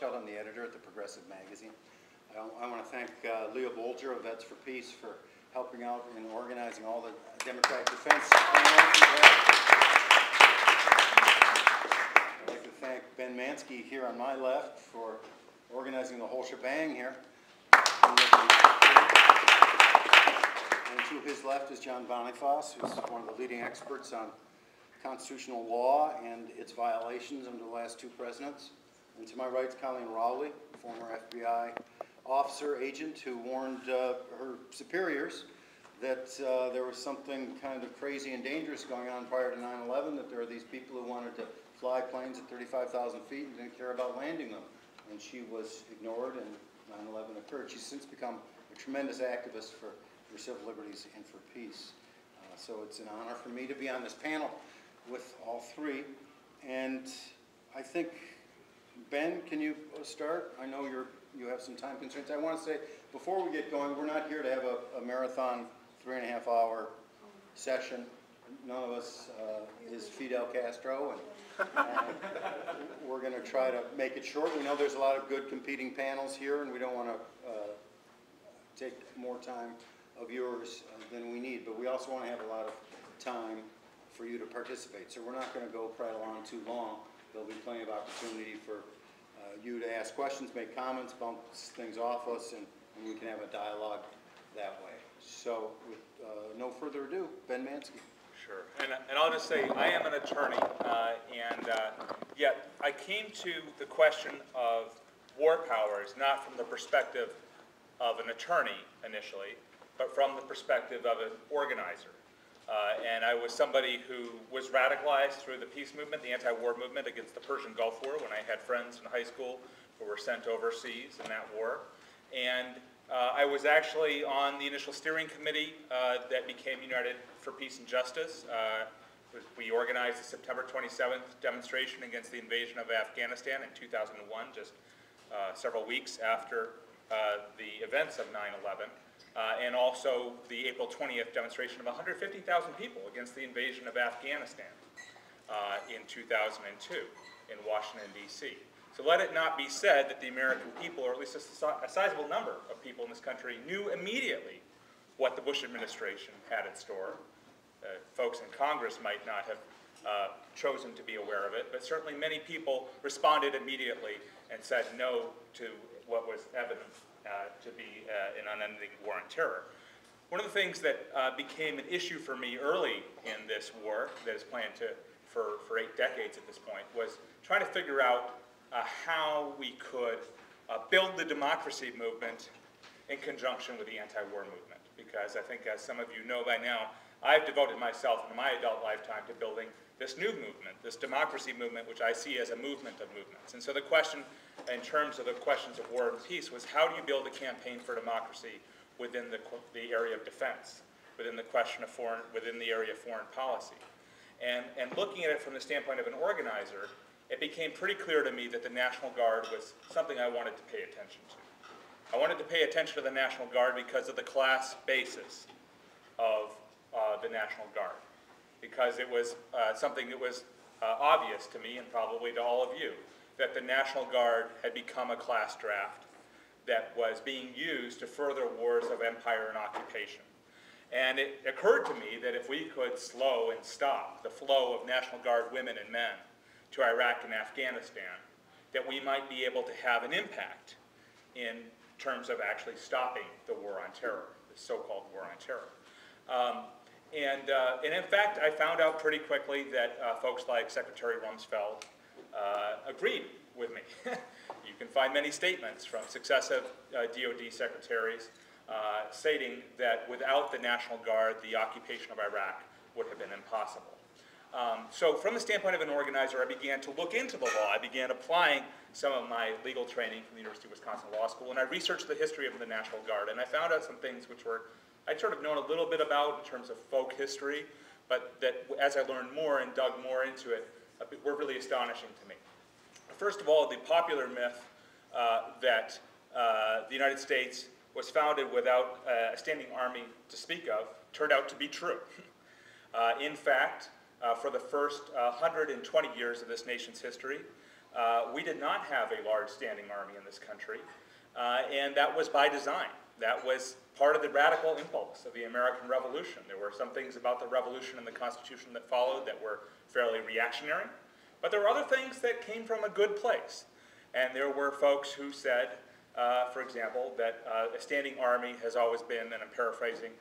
I'm the editor at the Progressive magazine. I want to thank Leah Bolger of Vets for Peace for helping out in organizing all the Democratic defense panels. I'd like to thank Ben Manski here on my left for organizing the whole shebang here. And to his left is John Boniface, who's one of the leading experts on constitutional law and its violations under the last two presidents. And to my right is Colleen Rowley, former FBI officer, agent, who warned her superiors that there was something kind of crazy and dangerous going on prior to 9/11, that there are these people who wanted to fly planes at 35,000 feet and didn't care about landing them. And she was ignored, and 9/11 occurred. She's since become a tremendous activist for civil liberties and for peace. So it's an honor for me to be on this panel with all three. And I think, Ben, can you start? I know you have some time constraints. I want to say, before we get going, we're not here to have a marathon 3.5-hour session. None of us is Fidel Castro, and we're going to try to make it short. We know there's a lot of good competing panels here, and we don't want to take more time of yours than we need, but we also want to have a lot of time for you to participate. So we're not going to go prattle on too long. There'll be plenty of opportunity for you to ask questions, make comments, bounce things off us, and we can have a dialogue that way. So with no further ado, Ben Manski. Sure, and I'll just say I am an attorney, and yet I came to the question of war powers not from the perspective of an attorney initially, but from the perspective of an organizer. And I was somebody who was radicalized through the peace movement, the anti-war movement against the Persian Gulf War, when I had friends in high school who were sent overseas in that war. And I was actually on the initial steering committee that became United for Peace and Justice. We organized the September 27th demonstration against the invasion of Afghanistan in 2001, just several weeks after the events of 9/11. And also the April 20th demonstration of 150,000 people against the invasion of Afghanistan in 2002 in Washington, D.C. So let it not be said that the American people, or at least a sizable number of people in this country, knew immediately what the Bush administration had in store. Folks in Congress might not have chosen to be aware of it, but certainly many people responded immediately and said no to what was evident to be an unending war on terror. One of the things that became an issue for me early in this war, that is planned for 8 decades at this point, was trying to figure out how we could build the democracy movement in conjunction with the anti-war movement. Because I think, as some of you know by now, I've devoted myself in my adult lifetime to building this new movement, this democracy movement, which I see as a movement of movements. And so the question, in terms of the questions of war and peace, was how do you build a campaign for democracy within the area of defense, within the question of within the area of foreign policy? And looking at it from the standpoint of an organizer, it became pretty clear to me that the National Guard was something I wanted to pay attention to. I wanted to pay attention to the National Guard because of the class basis of the National Guard, because it was something that was obvious to me and probably to all of you, that the National Guard had become a class draft that was being used to further wars of empire and occupation. And it occurred to me that if we could slow and stop the flow of National Guard women and men to Iraq and Afghanistan, that we might be able to have an impact in terms of actually stopping the war on terror, the so-called war on terror. And in fact, I found out pretty quickly that folks like Secretary Rumsfeld agreed with me. You can find many statements from successive DoD secretaries stating that without the National Guard, the occupation of Iraq would have been impossible. So from the standpoint of an organizer, I began to look into the law. I began applying some of my legal training from the University of Wisconsin Law School, and I researched the history of the National Guard, and I found out some things which I'd sort of known a little bit about in terms of folk history, but that as I learned more and dug more into it, were really astonishing to me. First of all, the popular myth that the United States was founded without a standing army to speak of turned out to be true. In fact, for the first 120 years of this nation's history, we did not have a large standing army in this country, and that was by design. That was part of the radical impulse of the American Revolution. There were some things about the Revolution and the Constitution that followed that were fairly reactionary, but there were other things that came from a good place. And there were folks who said, for example, that a standing army has always been, and I'm paraphrasing,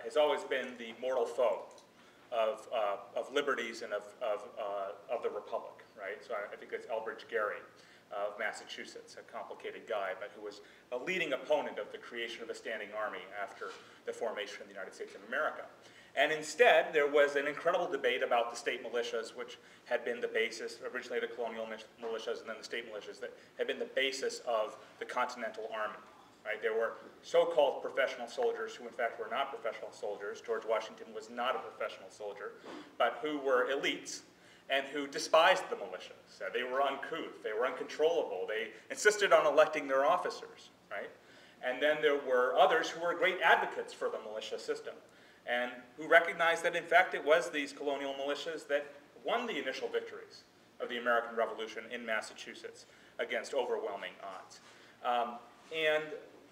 has always been the mortal foe of liberties and of the Republic, right? So I think it's Elbridge Gerry of Massachusetts, a complicated guy, but who was a leading opponent of the creation of a standing army after the formation of the United States of America. And instead, there was an incredible debate about the state militias, which had been the basis, originally the colonial militias and then the state militias, that had been the basis of the Continental Army. Right? There were so-called professional soldiers who in fact were not professional soldiers. George Washington was not a professional soldier, but who were elites and who despised the militias. They were uncouth, they were uncontrollable, they insisted on electing their officers, right? And then there were others who were great advocates for the militia system and who recognized that in fact it was these colonial militias that won the initial victories of the American Revolution in Massachusetts against overwhelming odds. And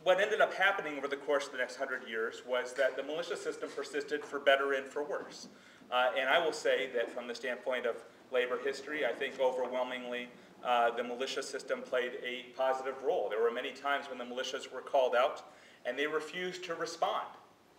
what ended up happening over the course of the next 100 years was that the militia system persisted for better and for worse. And I will say that from the standpoint of labor history, I think overwhelmingly the militia system played a positive role. There were many times when the militias were called out and they refused to respond.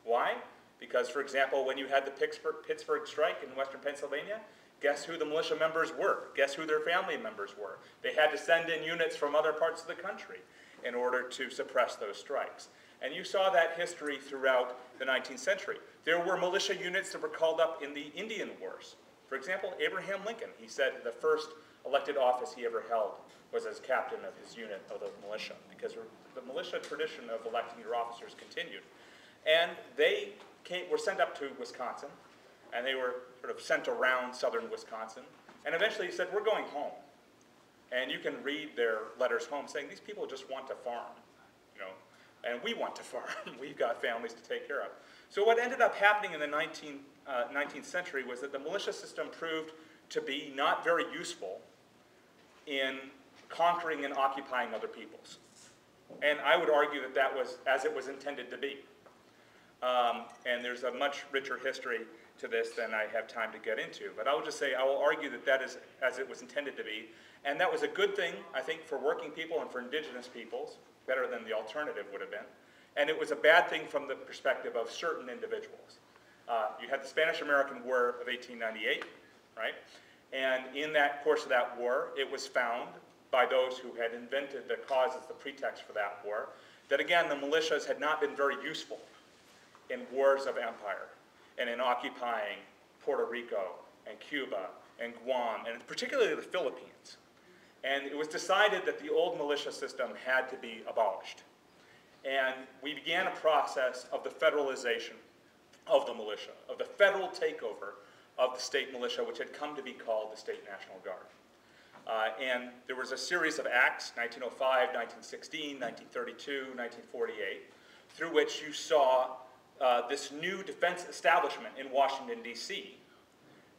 Why? Because, for example, when you had the Pittsburgh strike in western Pennsylvania, guess who the militia members were? Guess who their family members were? They had to send in units from other parts of the country in order to suppress those strikes. And you saw that history throughout the 19th century. There were militia units that were called up in the Indian Wars. For example, Abraham Lincoln, he said the first elected office he ever held was as captain of his unit of the militia, because the militia tradition of electing your officers continued. And they were sent up to Wisconsin, and they were sort of sent around southern Wisconsin, and eventually he said, we're going home. And you can read their letters home saying, these people just want to farm, you know, and we want to farm. We've got families to take care of. So what ended up happening in the 19th century was that the militia system proved to be not very useful in conquering and occupying other peoples. And I would argue that that was as it was intended to be. And there's a much richer history to this than I have time to get into. But I will just say, I will argue that that is as it was intended to be. And that was a good thing, I think, for working people and for indigenous peoples, better than the alternative would have been. And it was a bad thing from the perspective of certain individuals. You had the Spanish-American War of 1898, right? And in that course of that war, it was found by those who had invented the causes, the pretext for that war, that again, the militias had not been very useful in wars of empire and in occupying Puerto Rico and Cuba and Guam, and particularly the Philippines. And it was decided that the old militia system had to be abolished. And we began a process of the federalization of the militia, of the federal takeover of the state militia, which had come to be called the State National Guard. And there was a series of acts, 1905, 1916, 1932, 1948, through which you saw this new defense establishment in Washington, D.C.,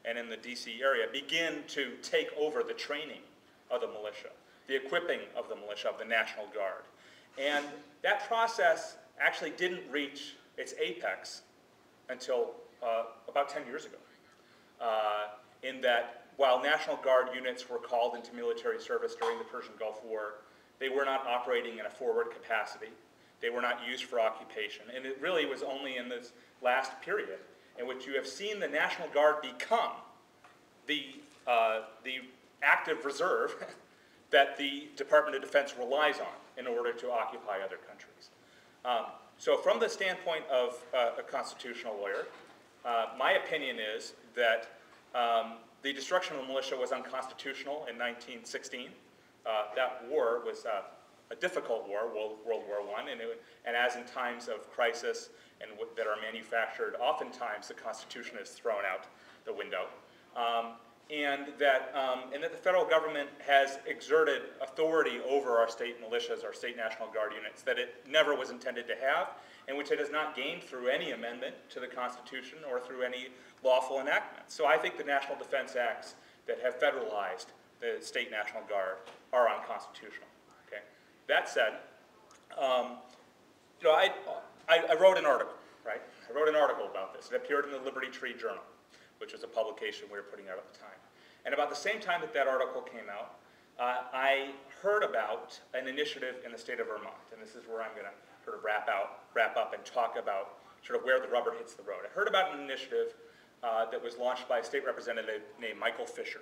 and in the D.C. area, begin to take over the training of the militia, the equipping of the militia, of the National Guard. And that process actually didn't reach its apex until about 10 years ago, in that while National Guard units were called into military service during the Persian Gulf War, they were not operating in a forward capacity. They were not used for occupation. And it really was only in this last period in which you have seen the National Guard become the active reserve that the Department of Defense relies on in order to occupy other countries. So from the standpoint of a constitutional lawyer, my opinion is that the destruction of the militia was unconstitutional in 1916. That war was a difficult war, World War I, and as in times of crisis and that are manufactured, oftentimes the Constitution is thrown out the window. And that the federal government has exerted authority over our state militias, our state National Guard units, that it never was intended to have, and which it has not gained through any amendment to the Constitution or through any lawful enactment. So I think the National Defense Acts that have federalized the state National Guard are unconstitutional. Okay. That said, you know, I wrote an article, right? I wrote an article about this. It appeared in the Liberty Tree Journal, which was a publication we were putting out at the time. And about the same time that that article came out, I heard about an initiative in the state of Vermont, and this is where I'm going to sort of wrap up and talk about sort of where the rubber hits the road. I heard about an initiative that was launched by a state representative named Michael Fisher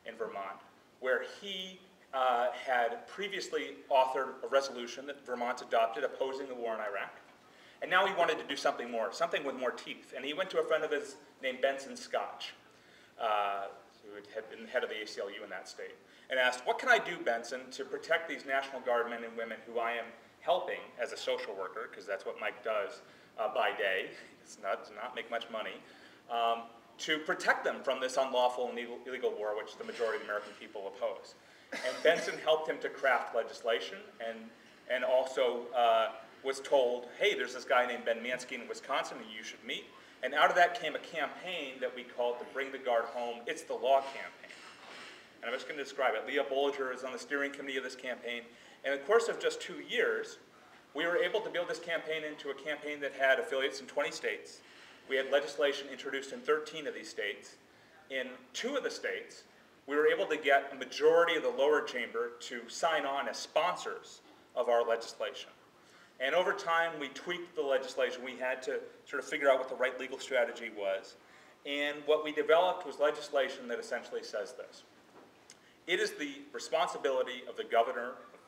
in Vermont, where he had previously authored a resolution that Vermont adopted opposing the war in Iraq. And now he wanted to do something more, something with more teeth. And he went to a friend of his named Benson Scotch, who had been head of the ACLU in that state, and asked, what can I do, Benson, to protect these National Guard men and women who I am helping as a social worker, because that's what Mike does by day, does not make much money, to protect them from this unlawful and illegal war which the majority of the American people oppose. And Benson helped him to craft legislation and also was told, hey, there's this guy named Ben Manski in Wisconsin who you should meet. And out of that came a campaign that we called the Bring the Guard Home, It's the Law campaign. And I'm just going to describe it. Leah Bollinger is on the steering committee of this campaign. And in the course of just 2 years, we were able to build this campaign into a campaign that had affiliates in 20 states. We had legislation introduced in 13 of these states. In 2 of the states, we were able to get a majority of the lower chamber to sign on as sponsors of our legislation. And over time, we tweaked the legislation. We had to sort of figure out what the right legal strategy was. And what we developed was legislation that essentially says this. It is the responsibility of the governor of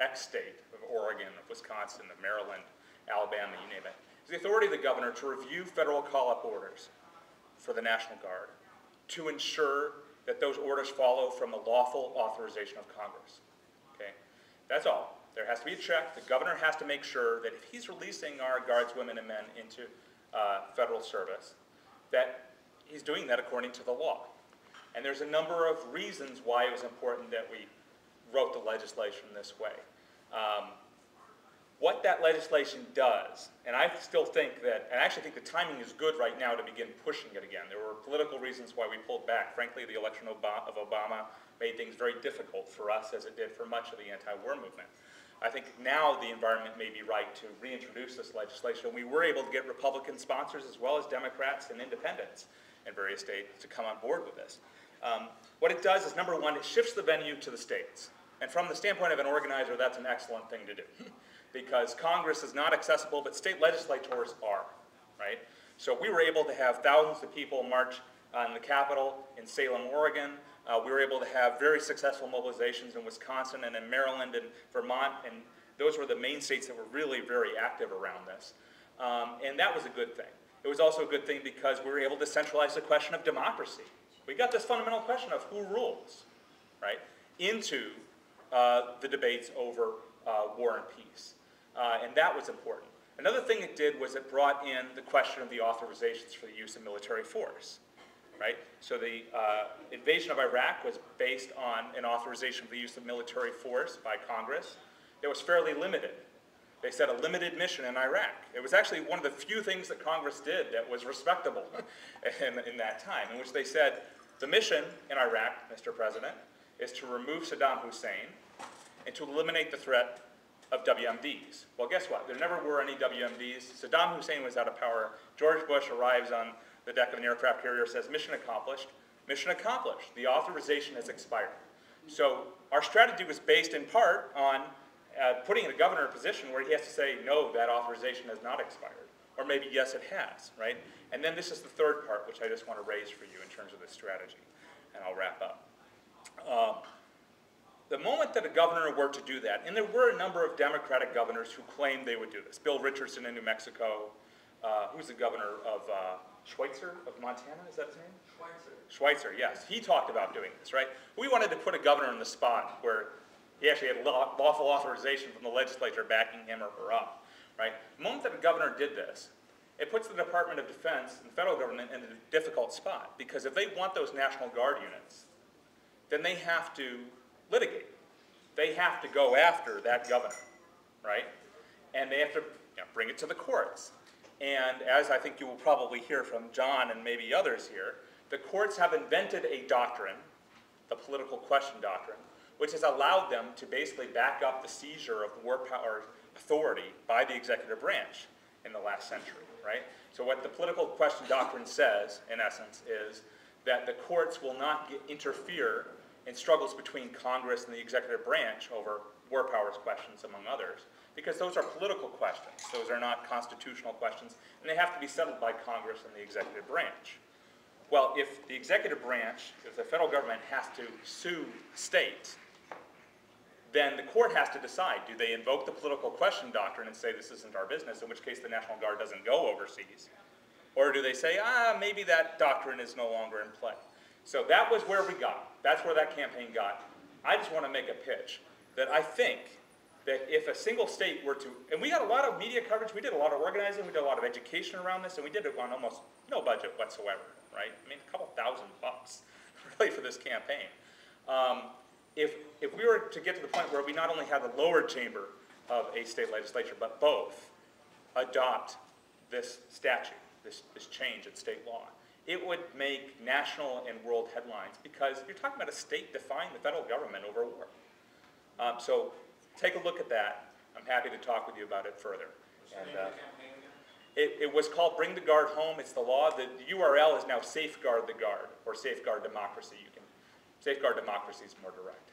X state, of Oregon, of Wisconsin, of Maryland, Alabama, you name it. It's the authority of the governor to review federal call-up orders for the National Guard to ensure that those orders follow from the lawful authorization of Congress. Okay? That's all. There has to be a check. The governor has to make sure that if he's releasing our guards, women, and men into federal service, that he's doing that according to the law. And there's a number of reasons why it was important that we wrote the legislation this way. What that legislation does, and I still think that, and I actually think the timing is good right now to begin pushing it again. There were political reasons why we pulled back. Frankly, the election of Obama made things very difficult for us, as it did for much of the anti-war movement. I think now the environment may be right to reintroduce this legislation. We were able to get Republican sponsors as well as Democrats and independents in various states to come on board with this. What it does is, number one, it shifts the venue to the states. And from the standpoint of an organizer, that's an excellent thing to do. Because Congress is not accessible, but state legislators are, right? So we were able to have thousands of people march on the Capitol in Salem, Oregon. We were able to have very successful mobilizations in Wisconsin and in Maryland and Vermont, and those were the main states that were really very active around this. And that was a good thing. It was also a good thing because we were able to centralize the question of democracy. We got this fundamental question of who rules, right, into the debates over war and peace. And that was important. Another thing it did was it brought in the question of the authorizations for the use of military force, right? So the invasion of Iraq was based on an authorization for the use of military force by Congress that was fairly limited. They said a limited mission in Iraq. It was actually one of the few things that Congress did that was respectable in that time, in which they said, the mission in Iraq, Mr. President, is to remove Saddam Hussein and to eliminate the threat of WMDs. Well, guess what? There never were any WMDs. Saddam Hussein was out of power. George Bush arrives on the deck of an aircraft carrier, says, mission accomplished. Mission accomplished. The authorization has expired. So our strategy was based in part on putting the governor in a position where he has to say, no, that authorization has not expired. Or maybe, yes, it has, right? And then this is the third part, which I just want to raise for you in terms of this strategy. And I'll wrap up. The moment that a governor were to do that, and there were a number of Democratic governors who claimed they would do this. Bill Richardson in New Mexico, who's the governor of Schweitzer of Montana, is that his name? Schweitzer, yes. He talked about doing this, right? We wanted to put a governor in the spot where he actually had lawful authorization from the legislature backing him or her up, right? The moment that a governor did this, it puts the Department of Defense and the federal government in a difficult spot, because if they want those National Guard units, then they have to litigate. They have to go after that governor, right? And they have to bring it to the courts. And as I think you will probably hear from John and maybe others here, the courts have invented a doctrine, the political question doctrine, which has allowed them to basically back up the seizure of war power authority by the executive branch in the last century, right? So what the political question doctrine says, in essence, is that the courts will not interfere in struggles between Congress and the executive branch over war powers questions, among others, because those are political questions. Those are not constitutional questions, and they have to be settled by Congress and the executive branch. Well, if the executive branch, if the federal government has to sue a state, then the court has to decide, do they invoke the political question doctrine and say this isn't our business, in which case the National Guard doesn't go overseas? Or do they say, maybe that doctrine is no longer in play? So that was where we got. That's where that campaign got. I just want to make a pitch that I think that if a single state were to, and we got a lot of media coverage, we did a lot of organizing, we did a lot of education around this, and we did it on almost no budget whatsoever, right? I mean, a couple $1,000 really for this campaign. If we were to get to the point where we not only have the lower chamber of a state legislature, but both adopt this statute, this change in state law, it would make national and world headlines, because you're talking about a state defying the federal government over war. So take a look at that. I'm happy to talk with you about it further. And, it was called Bring the Guard Home. It's the law. The URL is now Safeguard the Guard, or Safeguard Democracy. Safeguard Democracy is more direct.